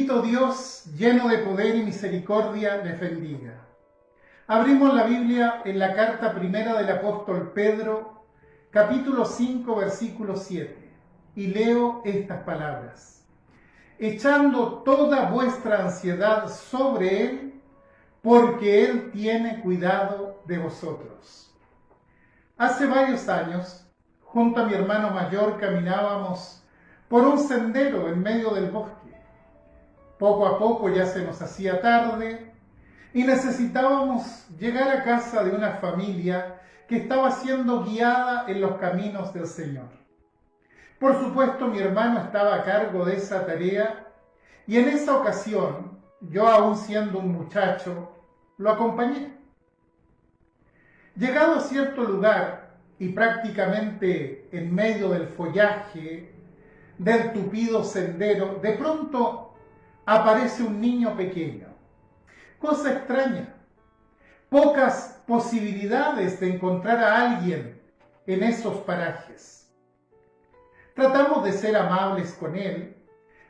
Bendito Dios, lleno de poder y misericordia, les bendiga. Abrimos la Biblia en la carta primera del apóstol Pedro, capítulo 5, versículo 7, y leo estas palabras. Echando toda vuestra ansiedad sobre Él, porque Él tiene cuidado de vosotros. Hace varios años, junto a mi hermano mayor, caminábamos por un sendero en medio del bosque. Poco a poco ya se nos hacía tarde y necesitábamos llegar a casa de una familia que estaba siendo guiada en los caminos del Señor. Por supuesto, mi hermano estaba a cargo de esa tarea y en esa ocasión, yo aún siendo un muchacho, lo acompañé. Llegado a cierto lugar y prácticamente en medio del follaje del tupido sendero, de pronto aparece un niño pequeño. Cosa extraña. Pocas posibilidades de encontrar a alguien en esos parajes. Tratamos de ser amables con él,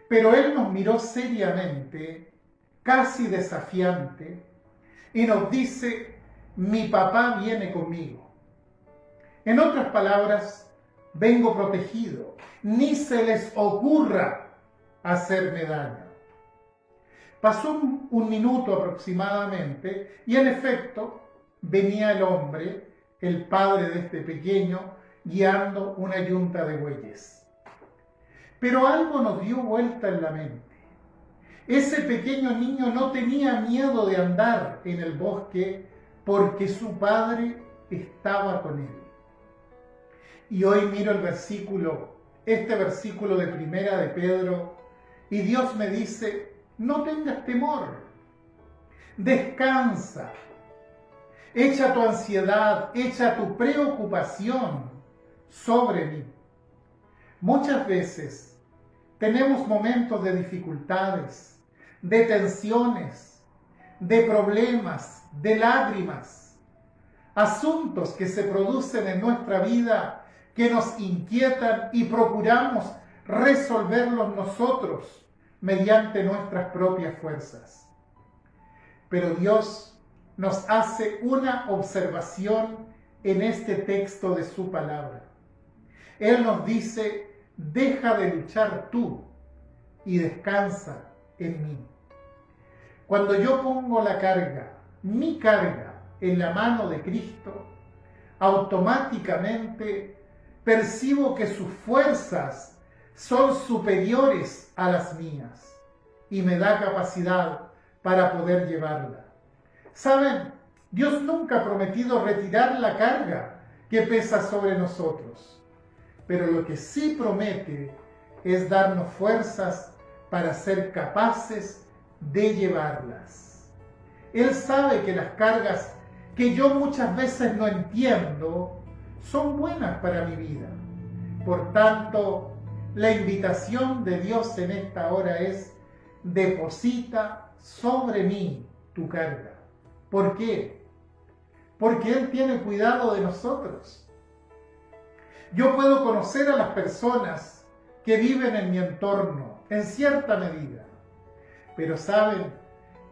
pero él nos miró seriamente, casi desafiante, y nos dice: mi papá viene conmigo. En otras palabras, vengo protegido, ni se les ocurra hacerme daño. Pasó un minuto aproximadamente y en efecto venía el hombre, el padre de este pequeño, guiando una yunta de bueyes. Pero algo nos dio vuelta en la mente. Ese pequeño niño no tenía miedo de andar en el bosque porque su padre estaba con él. Y hoy miro este versículo de primera de Pedro, y Dios me dice: no tengas temor, descansa, echa tu ansiedad, echa tu preocupación sobre mí. Muchas veces tenemos momentos de dificultades, de tensiones, de problemas, de lágrimas, asuntos que se producen en nuestra vida que nos inquietan y procuramos resolverlos nosotros mediante nuestras propias fuerzas. Pero Dios nos hace una observación en este texto de su palabra. Él nos dice: deja de luchar tú y descansa en mí. Cuando yo pongo la carga, mi carga, en la mano de Cristo, automáticamente percibo que sus fuerzas son superiores a las mías y me da capacidad para poder llevarla. ¿Saben? Dios nunca ha prometido retirar la carga que pesa sobre nosotros, pero lo que sí promete es darnos fuerzas para ser capaces de llevarlas. Él sabe que las cargas que yo muchas veces no entiendo son buenas para mi vida. Por tanto, la invitación de Dios en esta hora es: deposita sobre mí tu carga. ¿Por qué? Porque Él tiene cuidado de nosotros. Yo puedo conocer a las personas que viven en mi entorno, en cierta medida. Pero ¿saben?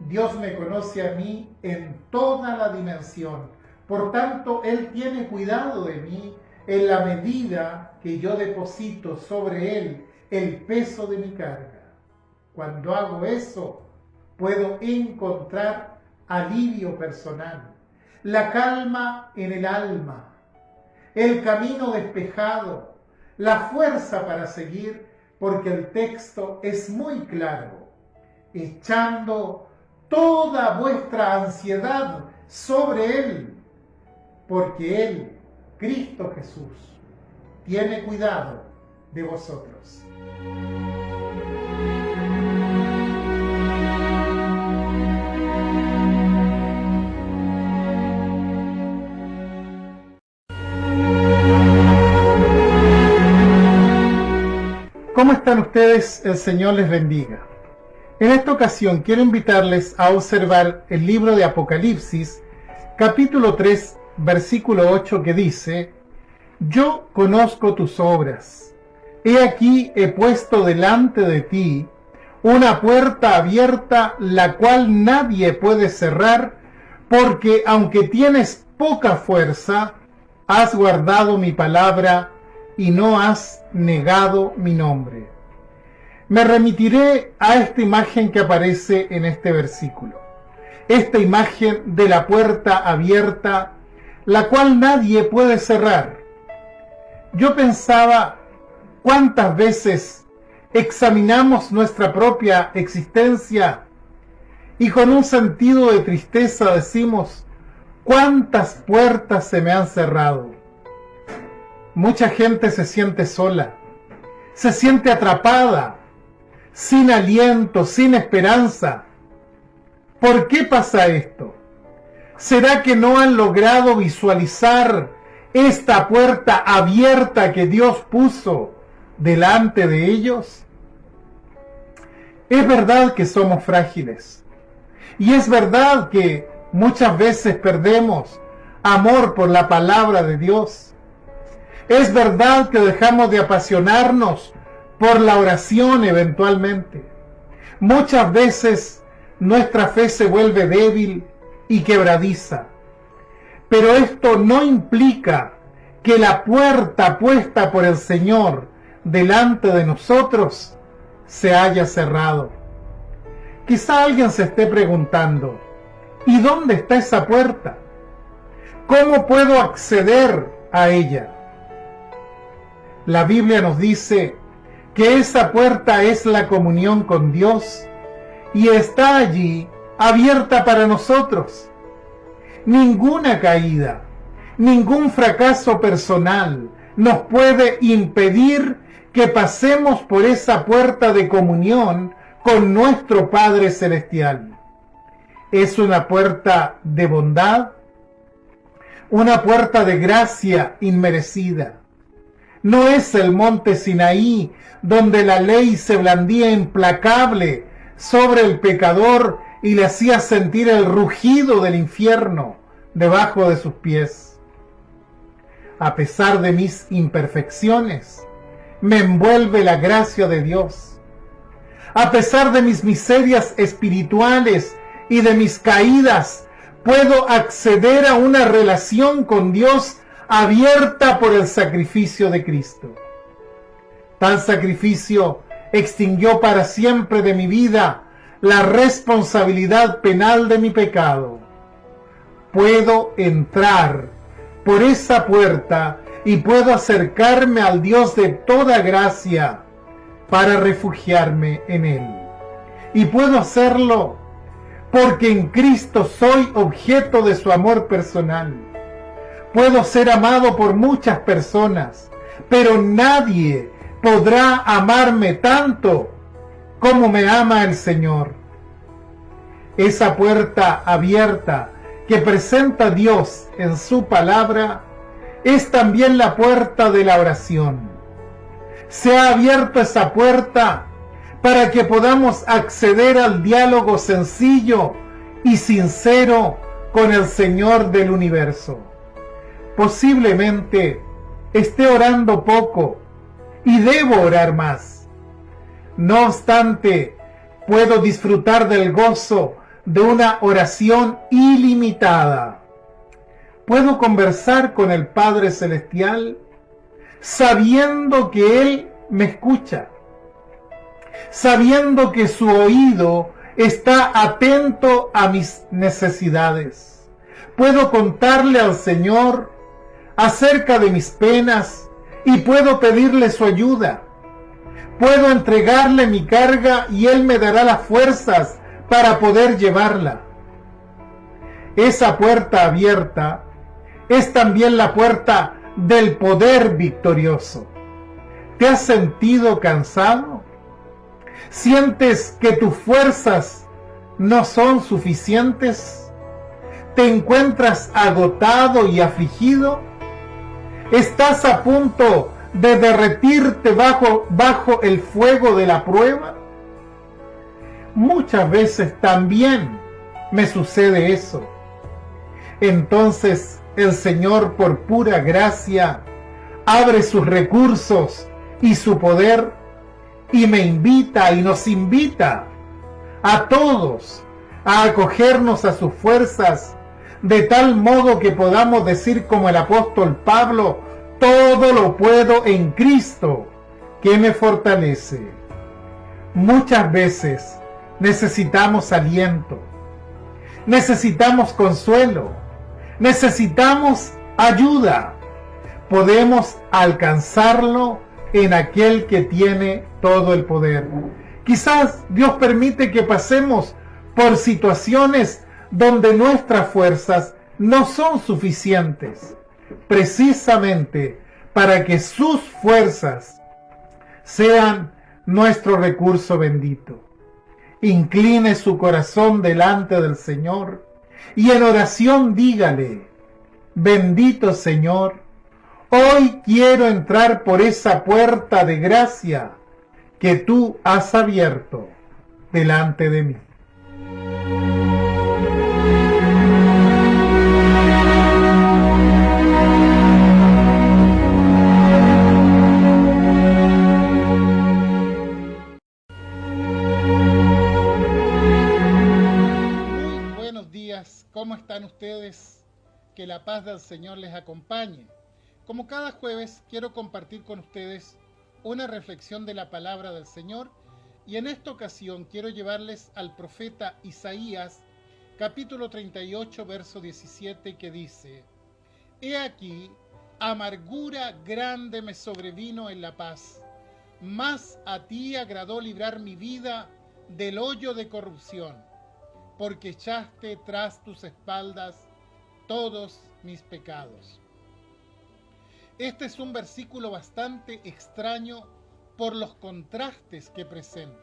Dios me conoce a mí en toda la dimensión. Por tanto, Él tiene cuidado de mí en la medida que yo deposito sobre Él el peso de mi carga. Cuando hago eso, puedo encontrar alivio personal, la calma en el alma, el camino despejado, la fuerza para seguir, porque el texto es muy claro: echando toda vuestra ansiedad sobre Él, porque Él, Cristo Jesús, tiene cuidado de vosotros. ¿Cómo están ustedes? El Señor les bendiga. En esta ocasión quiero invitarles a observar el libro de Apocalipsis, capítulo 3, versículo 8, que dice: yo conozco tus obras. He aquí he puesto delante de ti una puerta abierta la cual nadie puede cerrar, porque aunque tienes poca fuerza, has guardado mi palabra y no has negado mi nombre. Me remitiré a esta imagen que aparece en este versículo. Esta imagen de la puerta abierta, la cual nadie puede cerrar. Yo pensaba, ¿cuántas veces examinamos nuestra propia existencia y con un sentido de tristeza decimos, ¿cuántas puertas se me han cerrado? Mucha gente se siente sola, se siente atrapada, sin aliento, sin esperanza. ¿Por qué pasa esto? ¿Será que no han logrado visualizar esta puerta abierta que Dios puso delante de ellos? Es verdad que somos frágiles. Y es verdad que muchas veces perdemos amor por la palabra de Dios. Es verdad que dejamos de apasionarnos por la oración eventualmente. Muchas veces nuestra fe se vuelve débil y quebradiza. Pero esto no implica que la puerta puesta por el Señor delante de nosotros se haya cerrado. Quizá alguien se esté preguntando, ¿y dónde está esa puerta? ¿Cómo puedo acceder a ella? La Biblia nos dice que esa puerta es la comunión con Dios y está allí abierta para nosotros. Ninguna caída, ningún fracaso personal nos puede impedir que pasemos por esa puerta de comunión con nuestro Padre Celestial. Es una puerta de bondad, una puerta de gracia inmerecida. No es el monte Sinaí, donde la ley se blandía implacable sobre el pecador y le hacía sentir el rugido del infierno debajo de sus pies. A pesar de mis imperfecciones, me envuelve la gracia de Dios. A pesar de mis miserias espirituales y de mis caídas, puedo acceder a una relación con Dios abierta por el sacrificio de Cristo. Tal sacrificio extinguió para siempre de mi vida la responsabilidad penal de mi pecado. Puedo entrar por esa puerta y puedo acercarme al Dios de toda gracia para refugiarme en Él. Y puedo hacerlo porque en Cristo soy objeto de su amor personal. Puedo ser amado por muchas personas, pero nadie podrá amarme tanto como me ama el Señor. Esa puerta abierta que presenta Dios en su palabra es también la puerta de la oración. Se ha abierto esa puerta para que podamos acceder al diálogo sencillo y sincero con el Señor del universo. Posiblemente esté orando poco y debo orar más. No obstante, puedo disfrutar del gozo de una oración ilimitada. Puedo conversar con el Padre Celestial sabiendo que Él me escucha, sabiendo que su oído está atento a mis necesidades. Puedo contarle al Señor acerca de mis penas y puedo pedirle su ayuda. Puedo entregarle mi carga y Él me dará las fuerzas para poder llevarla. Esa puerta abierta es también la puerta del poder victorioso. ¿Te has sentido cansado? ¿Sientes que tus fuerzas no son suficientes? ¿Te encuentras agotado y afligido? ¿Estás a punto de derretirte bajo el fuego de la prueba? Muchas veces también me sucede eso. Entonces el Señor, por pura gracia, abre sus recursos y su poder y me invita y nos invita a todos a acogernos a sus fuerzas, de tal modo que podamos decir como el apóstol Pablo: todo lo puedo en Cristo que me fortalece. Muchas veces necesitamos aliento, necesitamos consuelo, necesitamos ayuda. Podemos alcanzarlo en aquel que tiene todo el poder. Quizás Dios permite que pasemos por situaciones donde nuestras fuerzas no son suficientes, precisamente para que sus fuerzas sean nuestro recurso bendito. Incline su corazón delante del Señor y en oración dígale: bendito Señor, hoy quiero entrar por esa puerta de gracia que tú has abierto delante de mí. Muy buenos días, ¿cómo están ustedes? Que la paz del Señor les acompañe. Como cada jueves, quiero compartir con ustedes una reflexión de la palabra del Señor, y en esta ocasión quiero llevarles al profeta Isaías, capítulo 38, verso 17, que dice: He aquí, amargura grande me sobrevino en la paz, mas a ti agradó librar mi vida del hoyo de corrupción, porque echaste tras tus espaldas todos mis pecados. Este es un versículo bastante extraño por los contrastes que presenta.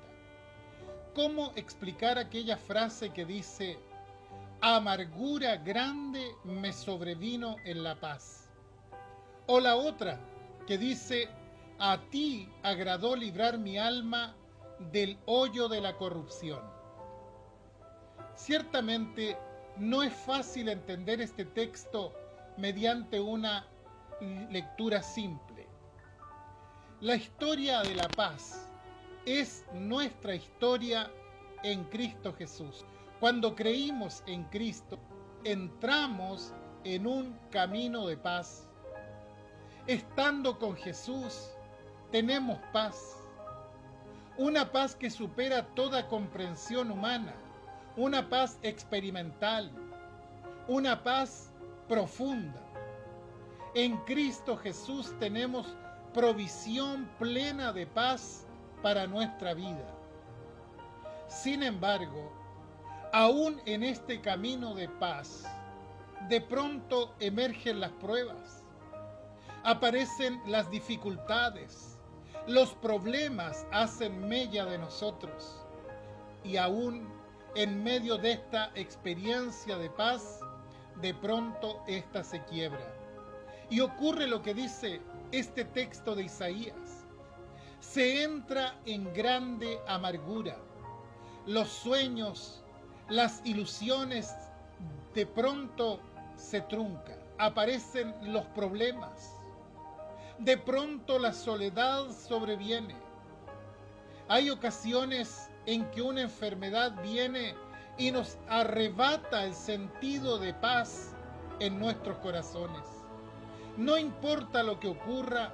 ¿Cómo explicar aquella frase que dice: amargura grande me sobrevino en la paz? O la otra que dice: a ti agradó librar mi alma del hoyo de la corrupción. Ciertamente no es fácil entender este texto mediante una lectura simple. La historia de la paz es nuestra historia en Cristo Jesús. Cuando creímos en Cristo, entramos en un camino de paz. Estando con Jesús, tenemos paz. Una paz que supera toda comprensión humana, una paz experimental, una paz profunda. En Cristo Jesús tenemos provisión plena de paz para nuestra vida. Sin embargo, aún en este camino de paz, de pronto emergen las pruebas, aparecen las dificultades, los problemas hacen mella de nosotros, y aún en medio de esta experiencia de paz, de pronto esta se quiebra. Y ocurre lo que dice este texto de Isaías: se entra en grande amargura. Los sueños, las ilusiones de pronto se truncan. Aparecen los problemas. De pronto la soledad sobreviene. Hay ocasiones en que una enfermedad viene y nos arrebata el sentido de paz en nuestros corazones. No importa lo que ocurra,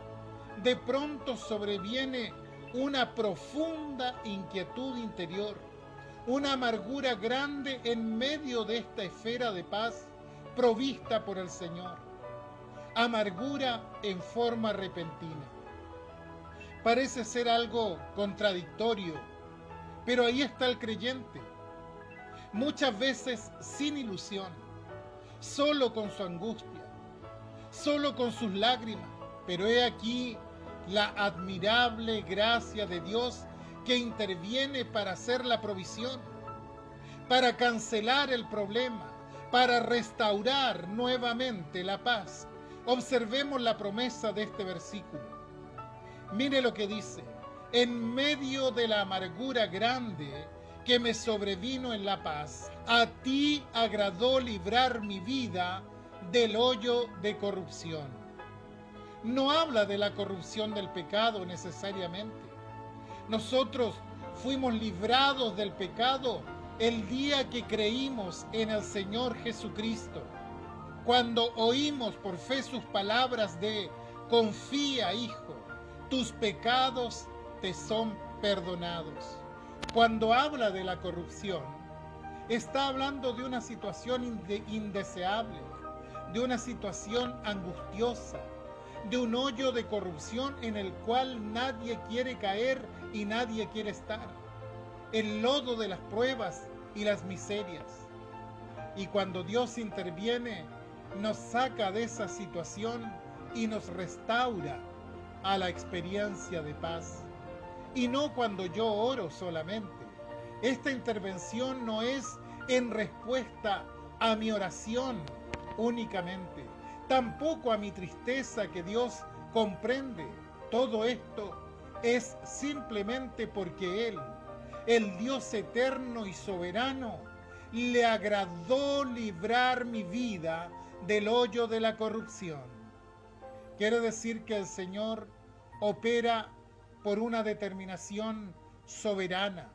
de pronto sobreviene una profunda inquietud interior, una amargura grande en medio de esta esfera de paz provista por el Señor. Amargura en forma repentina. Parece ser algo contradictorio, pero ahí está el creyente, muchas veces sin ilusión, solo con su angustia, solo con sus lágrimas, pero he aquí la admirable gracia de Dios que interviene para hacer la provisión, para cancelar el problema, para restaurar nuevamente la paz. Observemos la promesa de este versículo. Mire lo que dice: en medio de la amargura grande que me sobrevino en la paz, a ti agradó librar mi vida del hoyo de corrupción. No habla de la corrupción del pecado necesariamente. Nosotros fuimos librados del pecado el día que creímos en el Señor Jesucristo. Cuando oímos por fe sus palabras de confía, hijo, tus pecados te son perdonados. Cuando habla de la corrupción, está hablando de una situación indeseable, de una situación angustiosa, de un hoyo de corrupción en el cual nadie quiere caer y nadie quiere estar. El lodo de las pruebas y las miserias. Y cuando Dios interviene, nos saca de esa situación y nos restaura a la experiencia de paz. Y no cuando yo oro solamente. Esta intervención no es en respuesta a mi oración únicamente, tampoco a mi tristeza que Dios comprende. Todo esto es simplemente porque Él, el Dios eterno y soberano, le agradó librar mi vida del hoyo de la corrupción. Quiere decir que el Señor opera por una determinación soberana.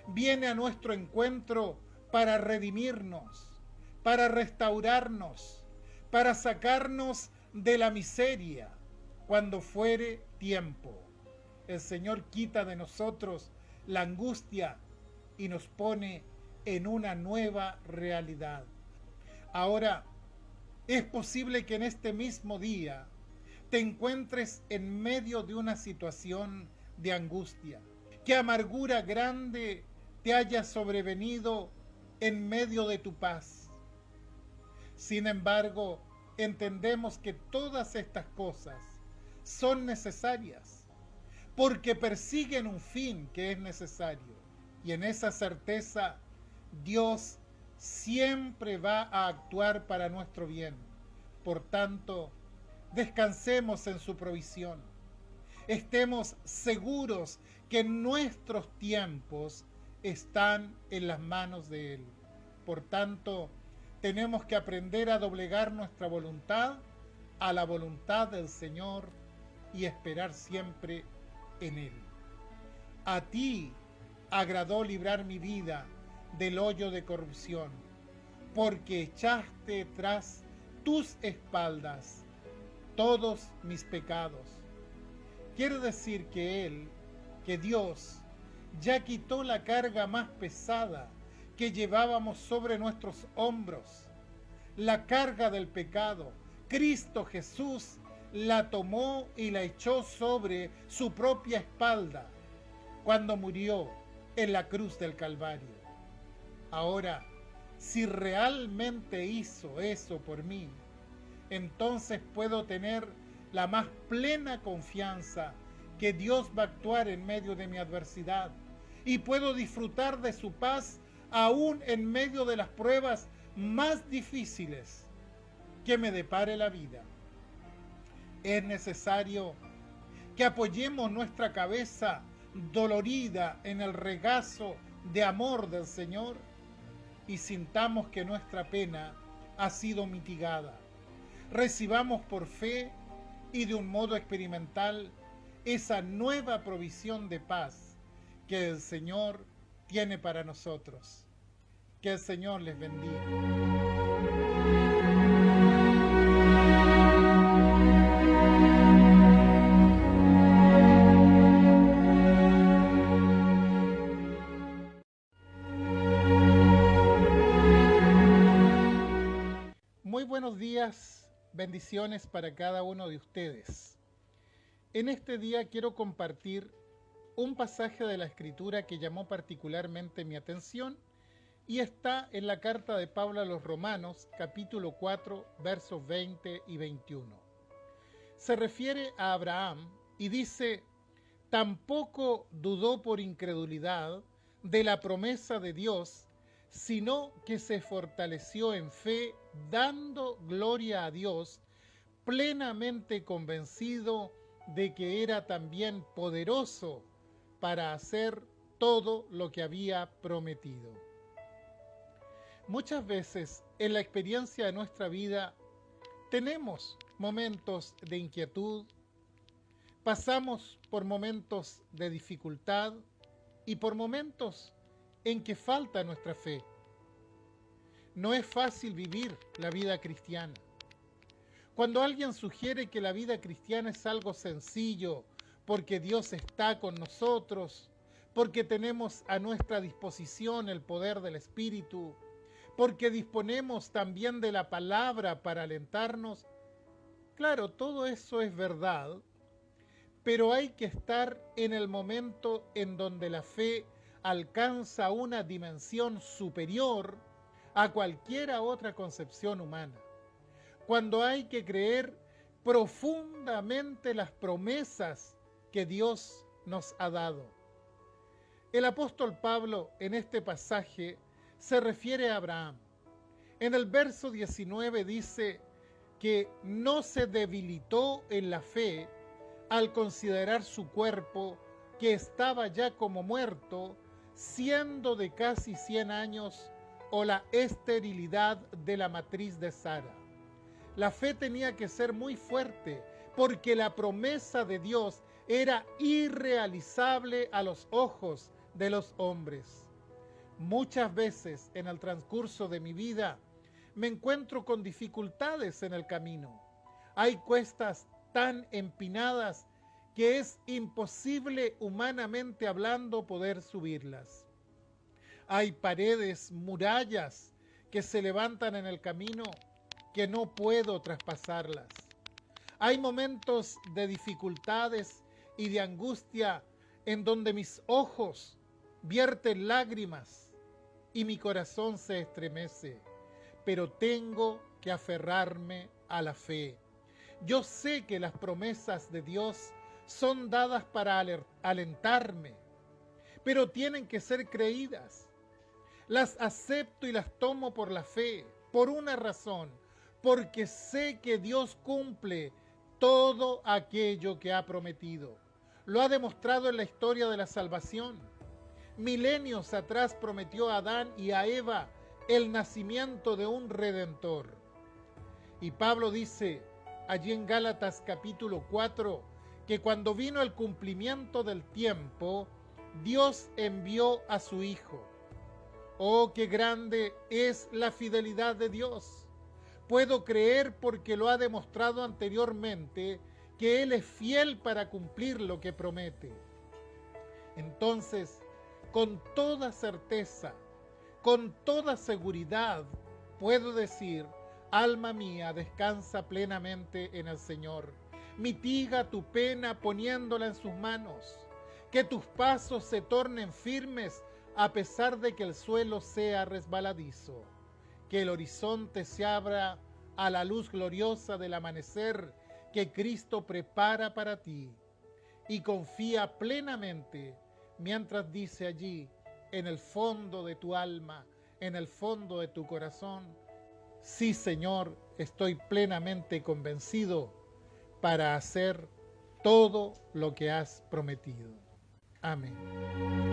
Viene a nuestro encuentro para redimirnos, para restaurarnos, para sacarnos de la miseria cuando fuere tiempo. El Señor quita de nosotros la angustia y nos pone en una nueva realidad. Ahora, es posible que en este mismo día te encuentres en medio de una situación de angustia, que amargura grande te haya sobrevenido en medio de tu paz. Sin embargo, entendemos que todas estas cosas son necesarias, porque persiguen un fin que es necesario. Y en esa certeza, Dios siempre va a actuar para nuestro bien. Por tanto, descansemos en su provisión. Estemos seguros que nuestros tiempos están en las manos de Él. Por tanto, tenemos que aprender a doblegar nuestra voluntad a la voluntad del Señor y esperar siempre en Él. A ti agradó librar mi vida del hoyo de corrupción, porque echaste tras tus espaldas todos mis pecados. Quiere decir que Él, que Dios, ya quitó la carga más pesada que llevábamos sobre nuestros hombros, la carga del pecado. Cristo Jesús la tomó y la echó sobre su propia espalda cuando murió en la cruz del Calvario. Ahora, si realmente hizo eso por mí, entonces puedo tener la más plena confianza que Dios va a actuar en medio de mi adversidad y puedo disfrutar de su paz aún en medio de las pruebas más difíciles que me depare la vida. Es necesario que apoyemos nuestra cabeza dolorida en el regazo de amor del Señor y sintamos que nuestra pena ha sido mitigada. Recibamos por fe y de un modo experimental esa nueva provisión de paz que el Señor tiene para nosotros. Que el Señor les bendiga. Muy buenos días, bendiciones para cada uno de ustedes. En este día quiero compartir un pasaje de la Escritura que llamó particularmente mi atención y está en la carta de Pablo a los Romanos, capítulo 4, versos 20 y 21. Se refiere a Abraham y dice: tampoco dudó por incredulidad de la promesa de Dios, sino que se fortaleció en fe, dando gloria a Dios, plenamente convencido de que era también poderoso para hacer todo lo que había prometido. Muchas veces en la experiencia de nuestra vida tenemos momentos de inquietud, Pasamos por momentos de dificultad y por momentos en que falta nuestra fe. No es fácil vivir la vida cristiana. Cuando alguien sugiere que la vida cristiana es algo sencillo, porque Dios está con nosotros, porque tenemos a nuestra disposición el poder del Espíritu, porque disponemos también de la palabra para alentarnos, claro, todo eso es verdad, pero hay que estar en el momento en donde la fe alcanza una dimensión superior a cualquier otra concepción humana. Cuando hay que creer profundamente las promesas que Dios nos ha dado. El apóstol Pablo en este pasaje se refiere a Abraham. En el verso 19 dice que no se debilitó en la fe al considerar su cuerpo que estaba ya como muerto, siendo de casi 100 años, o la esterilidad de la matriz de Sara. La fe tenía que ser muy fuerte, porque la promesa de Dios era irrealizable a los ojos de los hombres. Muchas veces en el transcurso de mi vida me encuentro con dificultades en el camino. Hay cuestas tan empinadas que es imposible humanamente hablando poder subirlas. Hay paredes, murallas que se levantan en el camino que no puedo traspasarlas. Hay momentos de dificultades y de angustia en donde mis ojos vierten lágrimas y mi corazón se estremece, pero tengo que aferrarme a la fe. Yo sé que las promesas de Dios son dadas para alentarme, pero tienen que ser creídas. Las acepto y las tomo por la fe, por una razón, porque sé que Dios cumple todo aquello que ha prometido. Lo ha demostrado en la historia de la salvación. Milenios atrás prometió a Adán y a Eva el nacimiento de un Redentor. Y Pablo dice allí en Gálatas capítulo 4 que cuando vino el cumplimiento del tiempo, Dios envió a su Hijo. Oh, qué grande es la fidelidad de Dios. Puedo creer porque lo ha demostrado anteriormente que Él es fiel para cumplir lo que promete. Entonces, con toda certeza, con toda seguridad, puedo decir, alma mía, descansa plenamente en el Señor. Mitiga tu pena poniéndola en sus manos. Que tus pasos se tornen firmes a pesar de que el suelo sea resbaladizo. Que el horizonte se abra a la luz gloriosa del amanecer que Cristo prepara para ti. Y confía plenamente mientras dice allí, en el fondo de tu alma, en el fondo de tu corazón, sí, Señor, estoy plenamente convencido para hacer todo lo que has prometido. Amén.